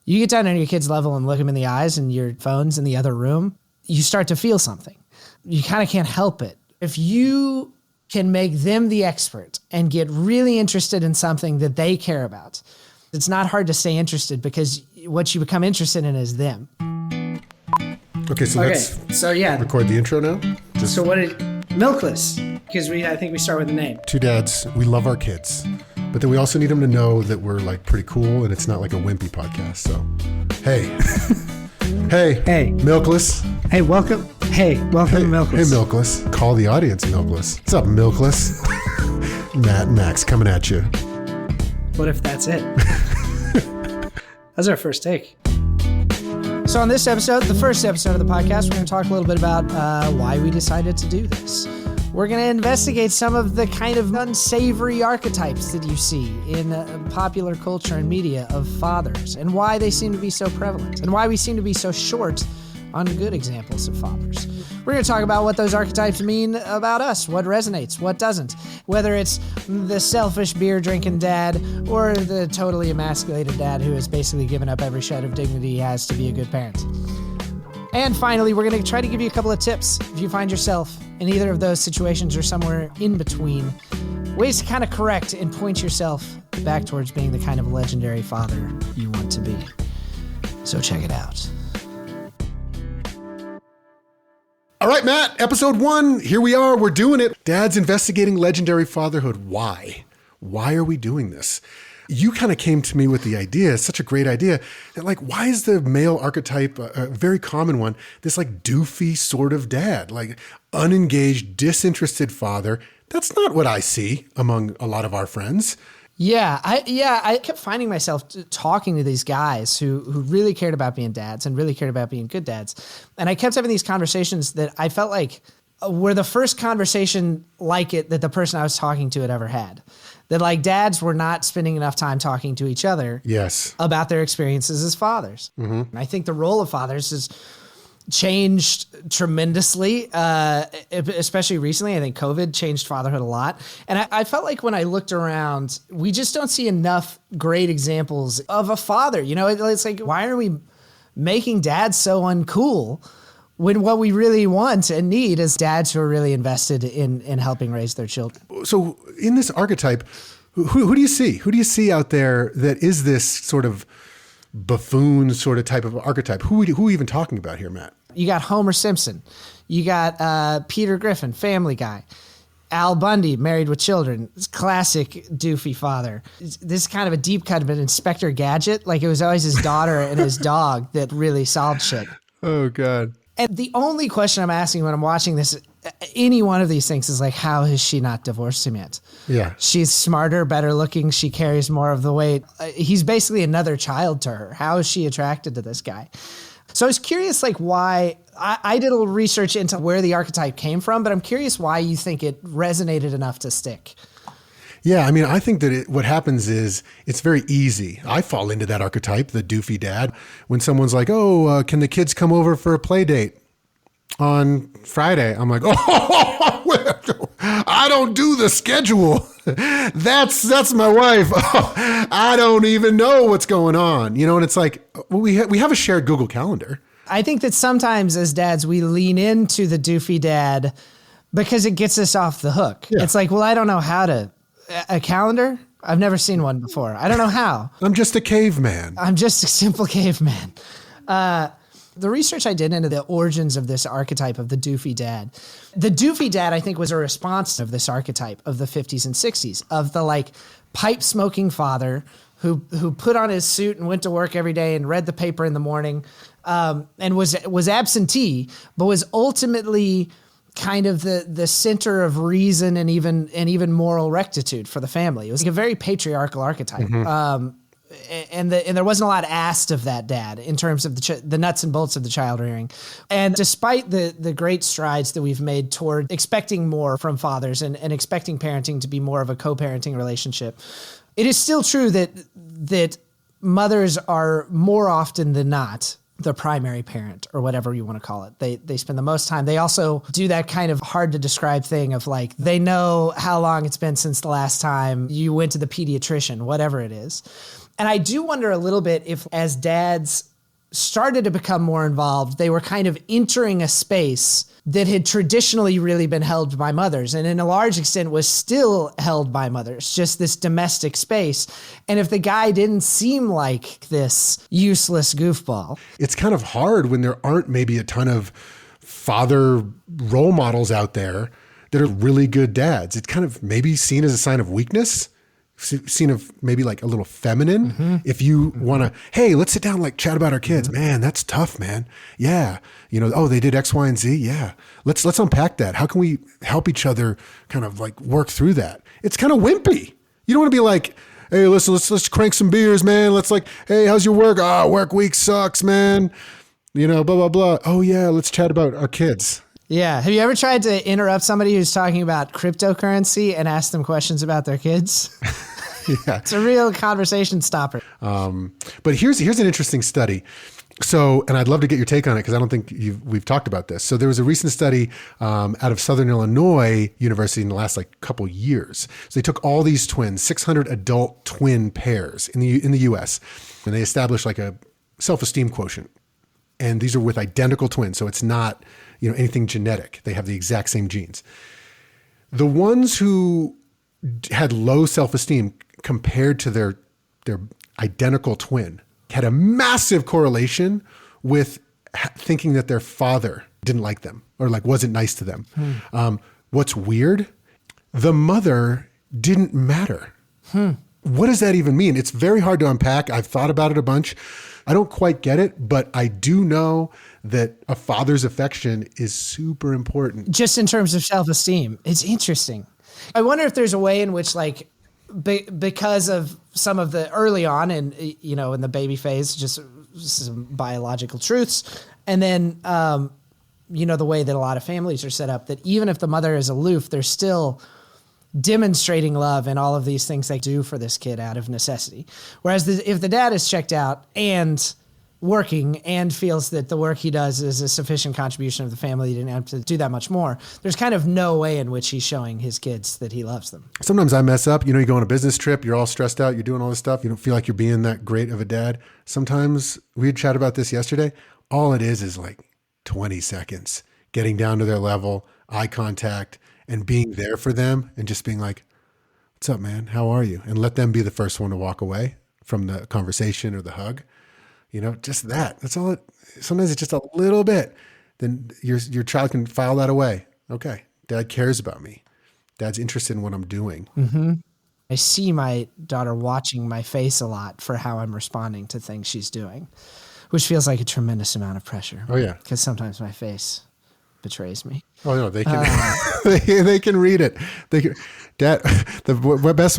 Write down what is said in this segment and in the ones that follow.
You get down on your kid's level and look them in the eyes and your phone's in the other room, you start to feel something. You kind of can't help it. If you can make them the expert and get really interested in something that they care about, it's not hard to stay interested because what you become interested in is them. Okay, so let's record the intro now. So what did Milkless? Because I think we start with the name. Two dads, we love our kids, but then we also need them to know that we're like pretty cool and it's not like a wimpy podcast. So, hey, hey, Milkless. Hey, welcome to Milkless. Hey, Milkless. Call the audience, Milkless. What's up, Milkless? Matt and Max coming at you. What if that's it? That's our first take. So on this episode, the first episode of the podcast, we're going to talk a little bit about why we decided to do this. We're going to investigate some of the kind of unsavory archetypes that you see in popular culture and media of fathers and why they seem to be so prevalent and why we seem to be so short on good examples of fathers. We're going to talk about what those archetypes mean about us, what resonates, what doesn't, whether it's the selfish beer-drinking dad or the totally emasculated dad who has basically given up every shred of dignity he has to be a good parent. And finally, we're going to try to give you a couple of tips if you find yourself in either of those situations or somewhere in between, ways to kind of correct and point yourself back towards being the kind of legendary father you want to be. So check it out. All right, Matt, episode 1. Here we are. We're doing it. Dad's investigating legendary fatherhood. Why? Why are we doing this? You kind of came to me with the idea, such a great idea, that like, why is the male archetype, a very common one, this like doofy sort of dad, like unengaged, disinterested father? That's not what I see among a lot of our friends. I kept finding myself talking to these guys who really cared about being dads and really cared about being good dads. And I kept having these conversations that I felt like were the first conversation like it that the person I was talking to had ever had. That like dads were not spending enough time talking to each other about their experiences as fathers. Mm-hmm. And I think the role of fathers has changed tremendously, especially recently. I think COVID changed fatherhood a lot. And I felt like when I looked around, we just don't see enough great examples of a father. You know, it's like, why are we making dads so uncool when what we really want and need is dads who are really invested in helping raise their children? So in this archetype, who do you see? Who do you see out there that is this sort of buffoon sort of type of archetype? Who are we even talking about here, Matt? You got Homer Simpson. You got Peter Griffin, Family Guy. Al Bundy, Married with Children. It's classic doofy father. This is kind of a deep cut of an Inspector Gadget. Like it was always his daughter and his dog that really solved shit. Oh, God. And the only question I'm asking when I'm watching this, any one of these things is like, how has she not divorced him yet? Yeah. She's smarter, better looking. She carries more of the weight. He's basically another child to her. How is she attracted to this guy? So I was curious, like why I did a little research into where the archetype came from, but I'm curious why you think it resonated enough to stick. Yeah, I mean, I think that what happens is it's very easy. I fall into that archetype, the doofy dad, when someone's like, oh, can the kids come over for a play date on Friday? I'm like, oh, I don't do the schedule. That's my wife. Oh, I don't even know what's going on. You know, and it's like, well, we have a shared Google Calendar. I think that sometimes as dads, we lean into the doofy dad because it gets us off the hook. Yeah. It's like, well, I don't know how to... A calendar? I've never seen one before. I don't know how. I'm just a caveman. I'm just a simple caveman. The research I did into the origins of this archetype of the doofy dad. The doofy dad, I think, was a response of this archetype of the 50s and 60s, of the like pipe smoking father who put on his suit and went to work every day and read the paper in the morning, and was absentee, but was ultimately kind of the center of reason and even moral rectitude for the family. It was like a very patriarchal archetype. Mm-hmm. And there wasn't a lot asked of that dad in terms of the nuts and bolts of the child rearing. And despite the great strides that we've made toward expecting more from fathers and expecting parenting to be more of a co-parenting relationship, it is still true that mothers are more often than not the primary parent or whatever you want to call it. They spend the most time. They also do that kind of hard to describe thing of like, they know how long it's been since the last time you went to the pediatrician, whatever it is. And I do wonder a little bit if as dads started to become more involved, they were kind of entering a space that had traditionally really been held by mothers and in a large extent was still held by mothers, just this domestic space. And if the guy didn't seem like this useless goofball. It's kind of hard when there aren't maybe a ton of father role models out there that are really good dads. It's kind of maybe seen as a sign of weakness, seen of maybe like a little feminine. If you want to, hey, let's sit down and like chat about our kids. Man, that's tough, man. Yeah. Oh, they did X, Y, and Z. Yeah. Let's unpack that. How can we help each other kind of like work through that? It's kind of wimpy. You don't want to be like, hey, listen, let's crank some beers, man. Let's like, hey, how's your work? Work week sucks, man. Blah, blah, blah. Oh yeah. Let's chat about our kids. Yeah. Have you ever tried to interrupt somebody who's talking about cryptocurrency and ask them questions about their kids? Yeah. It's a real conversation stopper. But here's an interesting study. So, and I'd love to get your take on it because I don't think we've talked about this. So there was a recent study out of Southern Illinois University in the last like couple years. So they took all these twins, 600 adult twin pairs in the US, and they established like a self-esteem quotient. And these are with identical twins. So it's not, anything genetic. They have the exact same genes. The ones who had low self-esteem compared to their identical twin had a massive correlation with thinking that their father didn't like them or like wasn't nice to them. What's weird? The mother didn't matter. What does that even mean? It's very hard to unpack. I've thought about it a bunch. I don't quite get it, but I do know that a father's affection is super important. Just in terms of self-esteem. It's interesting. I wonder if there's a way in which like, because of some of the early on and, in the baby phase, just some biological truths. And then, the way that a lot of families are set up, that even if the mother is aloof, they're still demonstrating love and all of these things they do for this kid out of necessity. Whereas if the dad is checked out and working and feels that the work he does is a sufficient contribution of the family, he didn't have to do that much more, there's kind of no way in which he's showing his kids that he loves them. Sometimes I mess up. You go on a business trip, you're all stressed out, you're doing all this stuff, you don't feel like you're being that great of a dad. Sometimes, we had chatted about this yesterday, all it is like 20 seconds, getting down to their level, eye contact, and being there for them and just being like, what's up, man? How are you? And let them be the first one to walk away from the conversation or the hug. Just that. That's all it. Sometimes it's just a little bit. Then your child can file that away. Okay, dad cares about me. Dad's interested in what I'm doing. Mm-hmm. I see my daughter watching my face a lot for how I'm responding to things she's doing, which feels like a tremendous amount of pressure. Oh yeah, because sometimes my face betrays me. Oh no, they can they can read it. They can, Dad.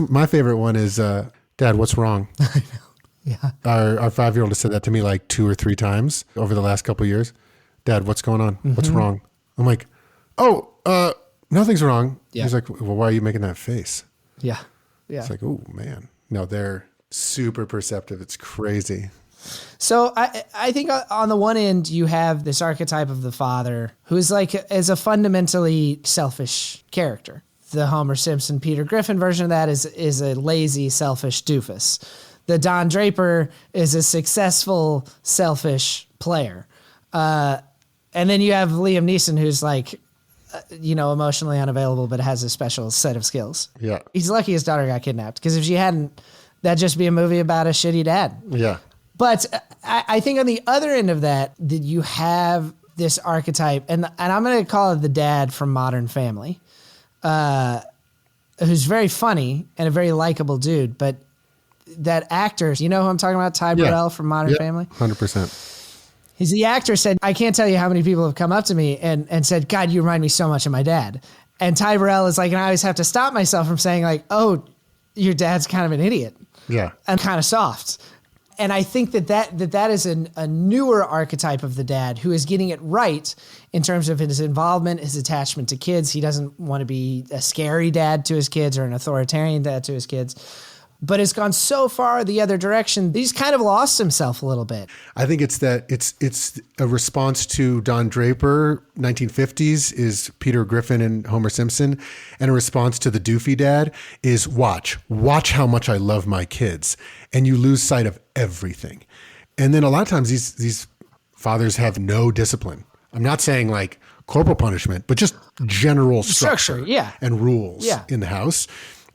My favorite one is Dad. What's wrong? I know. Yeah. Our 5-year-old has said that to me like 2 or 3 times over the last couple of years. Dad, what's going on? What's wrong? I'm like, nothing's wrong. Yeah. He's like, well, why are you making that face? Yeah. Yeah. It's like, oh man. No, they're super perceptive. It's crazy. So I think on the one end, you have this archetype of the father who is a fundamentally selfish character. The Homer Simpson, Peter Griffin version of that is a lazy, selfish doofus. The Don Draper is a successful, selfish player. And then you have Liam Neeson, who's emotionally unavailable, but has a special set of skills. Yeah. He's lucky his daughter got kidnapped, because if she hadn't, that'd just be a movie about a shitty dad. Yeah. But I think on the other end of that you have this archetype, and I'm going to call it the dad from Modern Family, who's very funny and a very likable dude, but that actor, who I'm talking about, Ty Burrell from Modern Family? 100%. He's the actor said, I can't tell you how many people have come up to me and said, God, you remind me so much of my dad. And Ty Burrell is like, and I always have to stop myself from saying like, oh, your dad's kind of an idiot. Yeah. And kind of soft. And I think that is a newer archetype of the dad who is getting it right in terms of his involvement, his attachment to kids. He doesn't want to be a scary dad to his kids or an authoritarian dad to his kids. but has gone so far the other direction, he's kind of lost himself a little bit. I think it's a response to Don Draper, 1950s is Peter Griffin and Homer Simpson. And a response to the doofy dad is watch how much I love my kids. And you lose sight of everything. And then a lot of times these fathers have no discipline. I'm not saying like corporal punishment, but just general structure and rules in the house.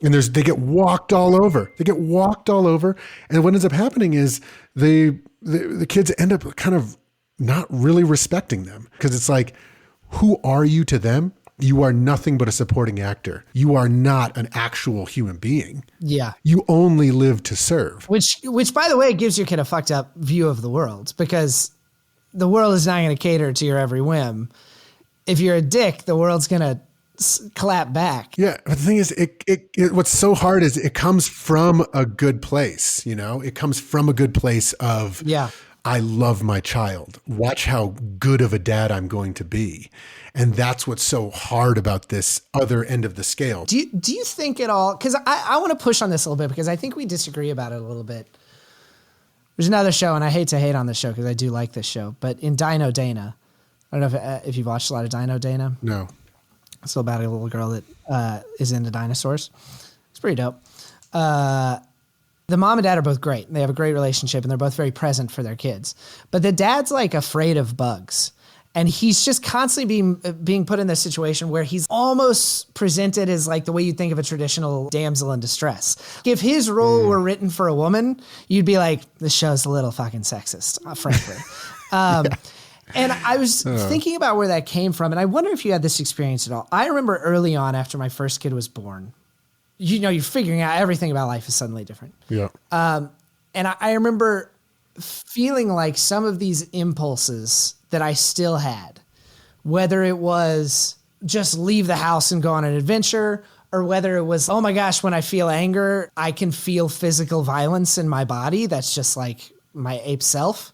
And they get walked all over. And what ends up happening is the kids end up kind of not really respecting them, because it's like, who are you to them? You are nothing but a supporting actor. You are not an actual human being. Yeah. You only live to serve. Which by the way, gives your kid a fucked up view of the world, because the world is not going to cater to your every whim. If you're a dick, the world's going to clap back. Yeah. But the thing is, what's so hard is it comes from a good place, it comes from a good place of, I love my child. Watch how good of a dad I'm going to be. And that's what's so hard about this other end of the scale. Do you think at all, because I want to push on this a little bit, because I think we disagree about it a little bit. There's another show, and I hate to hate on this show because I do like this show, but in Dino Dana, I don't know if you've watched a lot of Dino Dana. No. It's all about a little girl that is into dinosaurs. It's pretty dope. The mom and dad are both great. They have a great relationship, and they're both very present for their kids. But the dad's like afraid of bugs. And he's just constantly being put in this situation where he's almost presented as like the way you think of a traditional damsel in distress. If his role were written for a woman, you'd be like, this show's a little fucking sexist, frankly. And I was thinking about where that came from, and I wonder if you had this experience at all. I remember early on after my first kid was born, you're figuring out everything about life is suddenly different. Yeah. And I remember feeling like some of these impulses that I still had, whether it was just leave the house and go on an adventure, or whether it was, oh my gosh, when I feel anger, I can feel physical violence in my body. That's just like my ape self.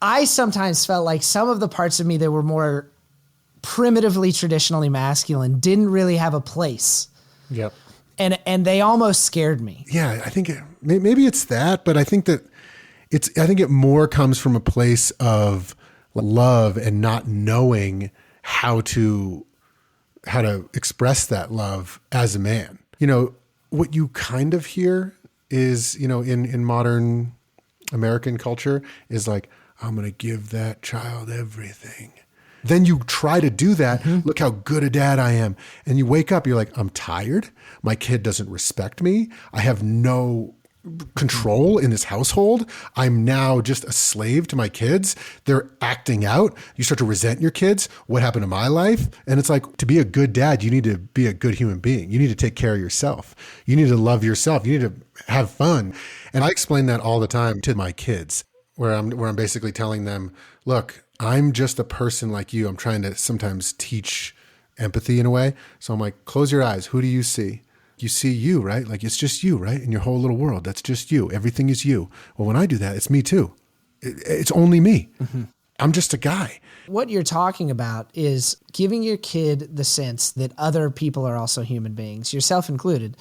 I sometimes felt like some of the parts of me that were more primitively, traditionally masculine didn't really have a place. Yep. And they almost scared me. Yeah, I think maybe it's that, but I think that I think it more comes from a place of love and not knowing how to express that love as a man. What you kind of hear is, in modern American culture is like, I'm going to give that child everything. Then you try to do that. Mm-hmm. Look how good a dad I am. And you wake up, you're like, I'm tired. My kid doesn't respect me. I have no control in this household. I'm now just a slave to my kids. They're acting out. You start to resent your kids. What happened to my life? And it's like, to be a good dad, you need to be a good human being. You need to take care of yourself. You need to love yourself. You need to have fun. And I explain that all the time to my kids, where I'm basically telling them, look, I'm just a person like you. I'm trying to sometimes teach empathy in a way. So I'm like, close your eyes. Who do you see? You see you, right? Like, it's just you, right? In your whole little world, that's just you. Everything is you. Well, when I do that, it's me too. It's only me. Mm-hmm. I'm just a guy. What you're talking about is giving your kid the sense that other people are also human beings, yourself included,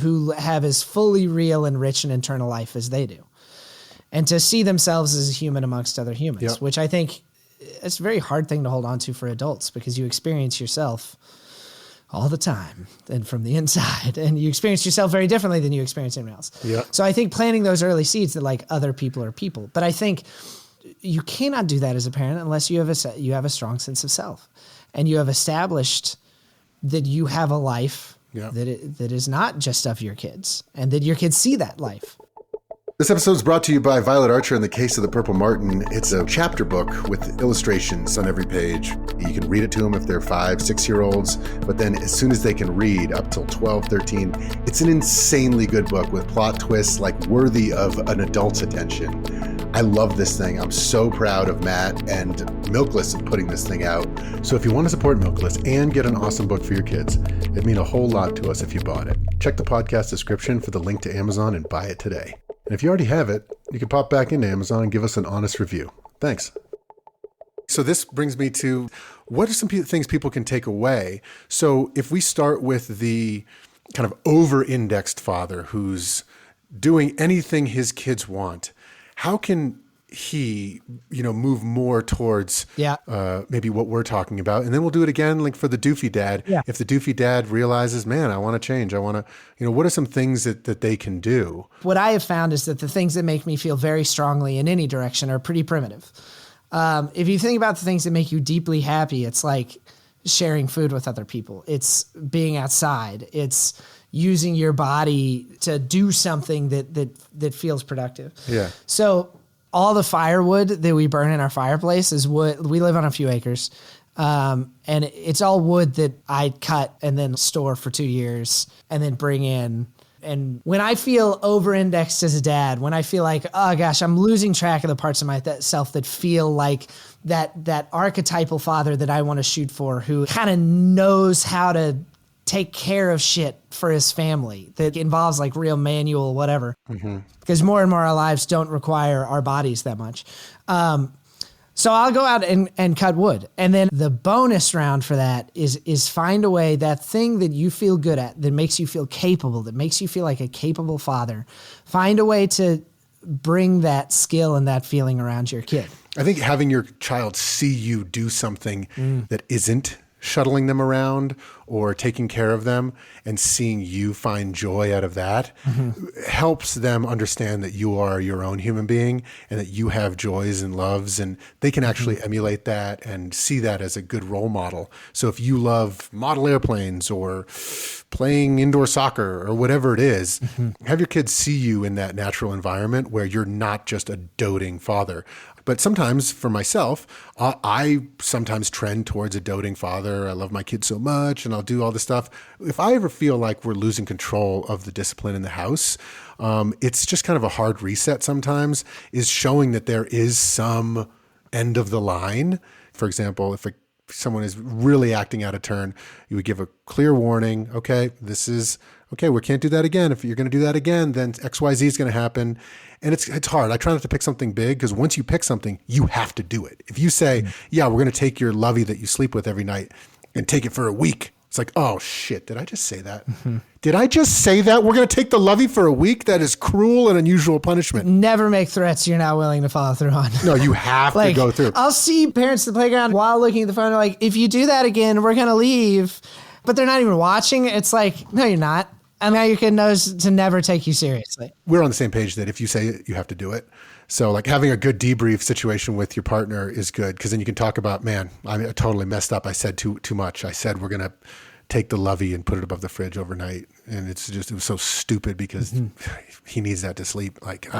who have as fully real and rich an internal life as they do. And to see themselves as a human amongst other humans, which I think it's a very hard thing to hold on to for adults, because you experience yourself all the time and from the inside, and you experience yourself very differently than you experience anyone else. Yeah. So I think planting those early seeds that like other people are people, but I think you cannot do that as a parent unless you have a strong sense of self, and you have established that you have a life that is not just of your kids, and that your kids see that life. This episode is brought to you by Violet Archer in the Case of the Purple Martin. It's a chapter book with illustrations on every page. You can read it to them if they're 5, 6-year-olds, but then as soon as they can read, up till 12, 13, it's an insanely good book with plot twists like worthy of an adult's attention. I love this thing. I'm so proud of Matt and Milkless of putting this thing out. So if you want to support Milkless and get an awesome book for your kids, it'd mean a whole lot to us if you bought it. Check the podcast description for the link to Amazon and buy it today. And if you already have it, you can pop back into Amazon and give us an honest review. Thanks. So this brings me to, what are some things people can take away? So if we start with the kind of over-indexed father who's doing anything his kids want, how can he, move more towards maybe what we're talking about? And then we'll do it again, like for the doofy dad. Yeah. If the doofy dad realizes, man, I want to change. I want to, what are some things that they can do? What I have found is that the things that make me feel very strongly in any direction are pretty primitive. If you think about the things that make you deeply happy, it's like sharing food with other people. It's being outside. It's using your body to do something that feels productive. Yeah. So all the firewood that we burn in our fireplace is wood. We live on a few acres. And it's all wood that I cut and then store for 2 years and then bring in. And when I feel over-indexed as a dad, when I feel like, oh gosh, I'm losing track of the parts of myself that feel like that archetypal father that I want to shoot for, who kind of knows how to take care of shit for his family, that involves like real manual, whatever. Because more and more our lives don't require our bodies that much. So I'll go out and cut wood. And then the bonus round for that is find a way, that thing that you feel good at, that makes you feel capable, that makes you feel like a capable father, find a way to bring that skill and that feeling around your kid. I think having your child see you do something that isn't shuttling them around or taking care of them, and seeing you find joy out of that helps them understand that you are your own human being and that you have joys and loves, and they can actually emulate that and see that as a good role model. So if you love model airplanes or playing indoor soccer or whatever it is, have your kids see you in that natural environment where you're not just a doting father. But sometimes for myself, I sometimes trend towards a doting father. I love my kids so much and I'll do all this stuff. If I ever feel like we're losing control of the discipline in the house, it's just kind of a hard reset sometimes, is showing that there is some end of the line. For example, if someone is really acting out of turn, you would give a clear warning. Okay, we can't do that again. If you're going to do that again, then XYZ is going to happen. And it's hard. I try not to pick something big, because once you pick something, you have to do it. If you say, yeah, we're going to take your lovey that you sleep with every night and take it for a week, it's like, oh shit, did I just say that? Did I just say that? We're going to take the lovey for a week? That is cruel and unusual punishment. Never make threats you're not willing to follow through on. No, you have to go through. I'll see parents at the playground while looking at the phone. They're like, if you do that again, we're going to leave. But they're not even watching. It's like, no, you're not. And now your kid knows to never take you seriously. We're on the same page that if you say it, you have to do it. So like having a good debrief situation with your partner is good, because then you can talk about, man, I totally messed up. I said too much. I said we're going to take the lovey and put it above the fridge overnight. And it was so stupid because he needs that to sleep. Like,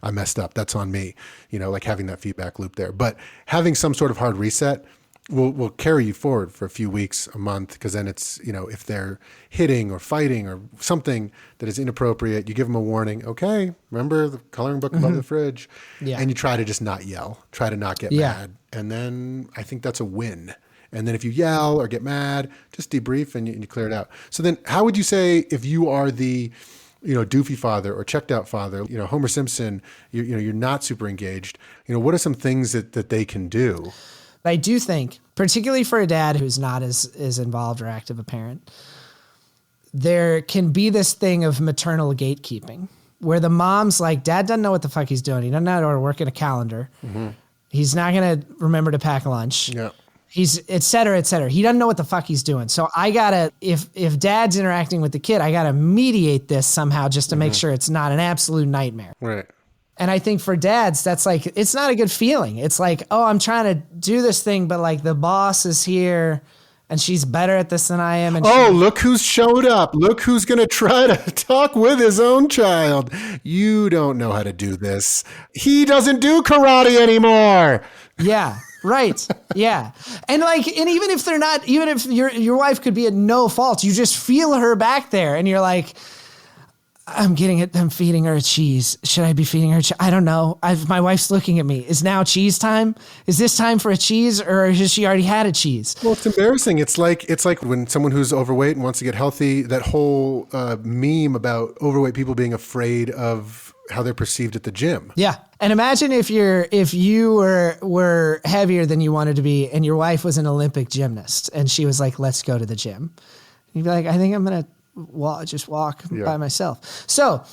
I messed up. That's on me. Like having that feedback loop there. But having some sort of hard reset will carry you forward for a few weeks, a month, because then it's, if they're hitting or fighting or something that is inappropriate, you give them a warning. Okay, remember the coloring book above the fridge? Yeah. And you try to just not yell, try to not get mad. And then I think that's a win. And then if you yell or get mad, just debrief and you clear it out. So then how would you say, if you are the doofy father or checked out father, Homer Simpson, you're not super engaged, what are some things that they can do? I do think, particularly for a dad who's not as involved or active a parent, there can be this thing of maternal gatekeeping where the mom's like, dad doesn't know what the fuck he's doing. He doesn't know how to work in a calendar. He's not going to remember to pack lunch. Yeah. He's et cetera, et cetera. He doesn't know what the fuck he's doing. So I gotta, if dad's interacting with the kid, I gotta mediate this somehow just to make sure it's not an absolute nightmare. Right. And I think for dads, that's like, it's not a good feeling. It's like, oh, I'm trying to do this thing, but like the boss is here and she's better at this than I am. And look who's showed up. Look who's going to try to talk with his own child. You don't know how to do this. He doesn't do karate anymore. Yeah. Right. Yeah. And even if they're not, even if your wife could be at no fault, you just feel her back there and you're like, I'm feeding her a cheese. Should I be feeding her? I don't know. My wife's looking at me. Is now cheese time? Is this time for a cheese, or has she already had a cheese? Well, it's embarrassing. It's like when someone who's overweight and wants to get healthy, that whole meme about overweight people being afraid of how they're perceived at the gym. Yeah. And imagine if you were heavier than you wanted to be and your wife was an Olympic gymnast and she was like, let's go to the gym. You'd be like, I think I'm going to walk by myself. So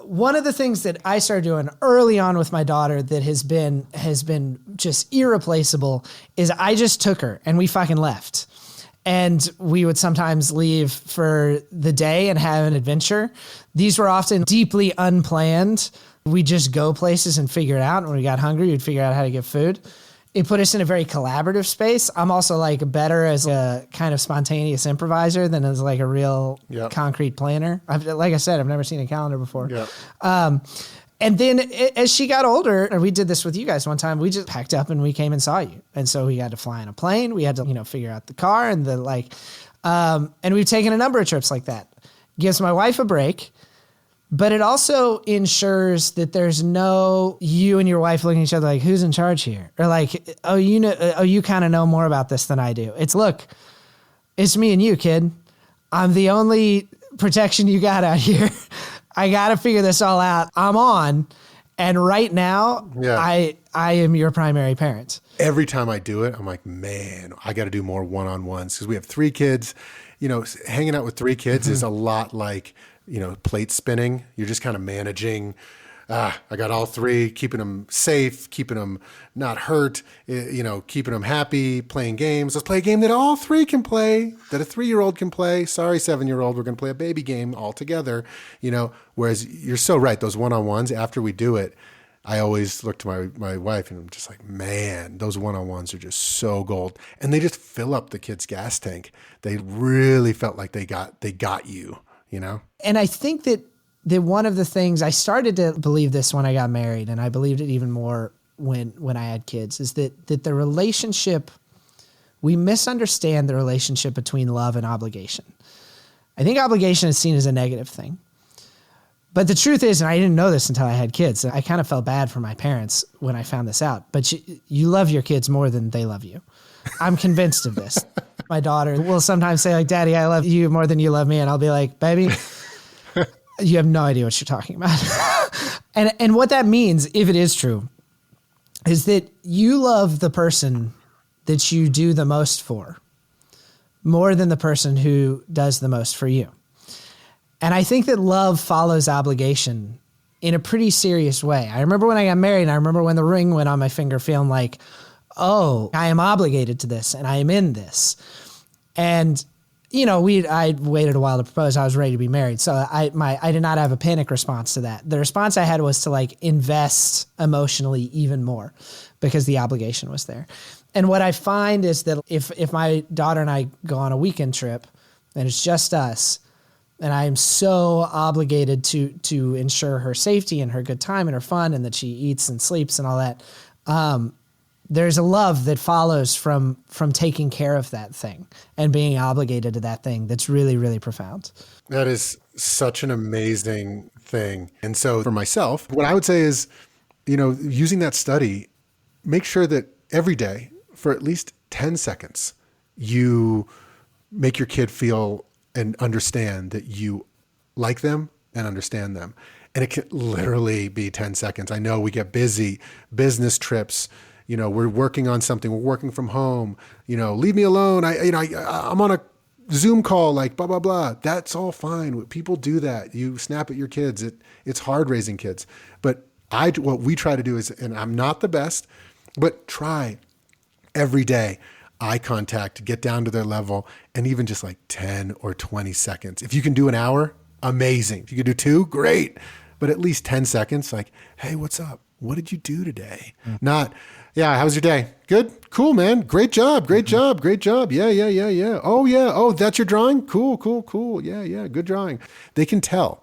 one of the things that I started doing early on with my daughter that has been just irreplaceable is I just took her and we fucking left. And we would sometimes leave for the day and have an adventure. These were often deeply unplanned. We just go places and figure it out. When we got hungry, we'd figure out how to get food. It put us in a very collaborative space. I'm also like better as a kind of spontaneous improviser than as like a real concrete planner. Like I said, I've never seen a calendar before. And then as she got older, and we did this with you guys one time, we just packed up and we came and saw you. And so we had to fly on a plane. We had to, figure out the car and and we've taken a number of trips like that. Gives my wife a break, but it also ensures that there's no you and your wife looking at each other like, who's in charge here? Or like, you kind of know more about this than I do. Look, it's me and you, kid. I'm the only protection you got out here. I got to figure this all out. I'm on. And right now, I am your primary parent. Every time I do it, I'm like, man, I got to do more one-on-ones because we have 3 kids. Hanging out with 3 kids is a lot like, plate spinning. You're just kind of managing. I got all 3, keeping them safe, keeping them not hurt, keeping them happy, playing games. Let's play a game that all 3 can play, that a 3-year-old can play. Sorry, 7-year-old, we're going to play a baby game all together. Whereas you're so right, those one-on-ones, after we do it, I always look to my wife and I'm just like, man, those one-on-ones are just so gold. And they just fill up the kids' gas tank. They really felt like they got you, And I think that one of the things I started to believe this when I got married, and I believed it even more when I had kids, is that the relationship, we misunderstand the relationship between love and obligation. I think obligation is seen as a negative thing. But the truth is, and I didn't know this until I had kids, I kind of felt bad for my parents when I found this out, but you love your kids more than they love you. I'm convinced of this. My daughter will sometimes say like, Daddy, I love you more than you love me. And I'll be like, baby, you have no idea what you're talking about. and what that means, if it is true, is that you love the person that you do the most for more than the person who does the most for you. And I think that love follows obligation in a pretty serious way. I remember when I got married, and I remember when the ring went on my finger feeling like, oh, I am obligated to this and I am in this. And I waited a while to propose. I was ready to be married. So I did not have a panic response to that. The response I had was to like invest emotionally even more because the obligation was there. And what I find is that if my daughter and I go on a weekend trip and it's just us, and I am so obligated to ensure her safety and her good time and her fun and that she eats and sleeps and all that, there's a love that follows from taking care of that thing and being obligated to that thing that's really, really profound. That is such an amazing thing. And so for myself, what I would say is, using that study, make sure that every day for at least 10 seconds, you make your kid feel and understand that you like them and understand them. And it can literally be 10 seconds. I know we get busy, business trips, we're working on something, we're working from home, leave me alone. I'm on a Zoom call, like blah, blah, blah. That's all fine. People do that. You snap at your kids. It's hard raising kids. But what we try to do is, and I'm not the best, but try every day, eye contact, get down to their level, and even just like 10 or 20 seconds. If you can do an hour, amazing. If you can do 2, great. But at least 10 seconds, like, hey, what's up? What did you do today? Not, yeah, how was your day? Good? Cool, man. Great job. Great job. Great job. Yeah. Oh, yeah. Oh, that's your drawing? Cool. Yeah. Good drawing. They can tell.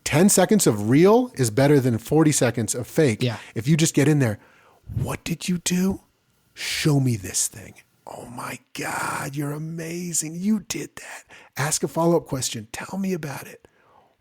10 seconds of real is better than 40 seconds of fake. Yeah. If you just get in there, what did you do? Show me this thing. Oh my God, you're amazing. You did that. Ask a follow-up question. Tell me about it.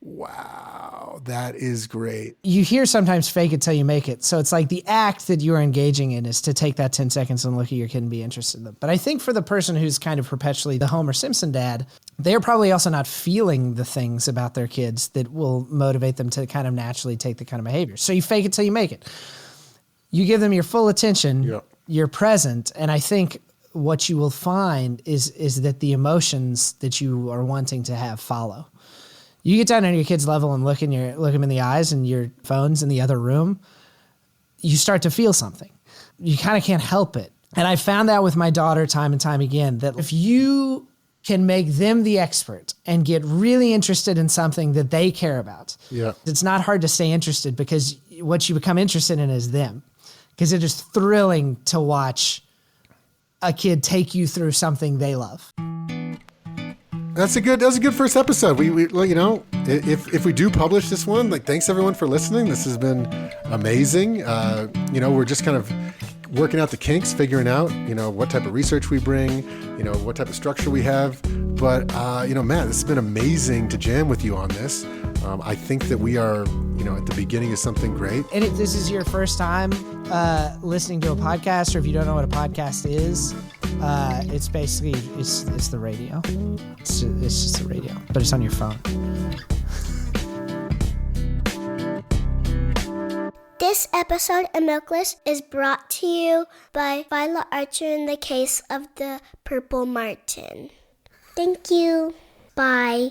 Wow, that is great. You hear sometimes fake it till you make it. So it's like the act that you're engaging in is to take that 10 seconds and look at your kid and be interested in them. But I think for the person who's kind of perpetually the Homer Simpson dad, they're probably also not feeling the things about their kids that will motivate them to kind of naturally take the kind of behavior. So you fake it till you make it. You give them your full attention, Yep. You're present, and I think what you will find is that the emotions that you are wanting to have follow. You get down on your kid's level and look them in the eyes, and your phone's in the other room, you start to feel something. You kind of can't help it. And I found that with my daughter time and time again, that if you can make them the expert and get really interested in something that they care about, it's not hard to stay interested, because what you become interested in is them. Because it is thrilling to watch a kid take you through something they love. That was a good first episode. We if we do publish this one, like, thanks everyone for listening. This has been amazing. We're just kind of working out the kinks, figuring out, what type of research we bring, what type of structure we have. But, Matt, this has been amazing to jam with you on this. I think that we are, at the beginning of something great. And if this is your first time listening to a podcast, or if you don't know what a podcast is, it's basically, it's the radio. It's just the radio, but it's on your phone. This episode of Milkless is brought to you by Violet Archer in the case of the Purple Martin. Thank you. Bye.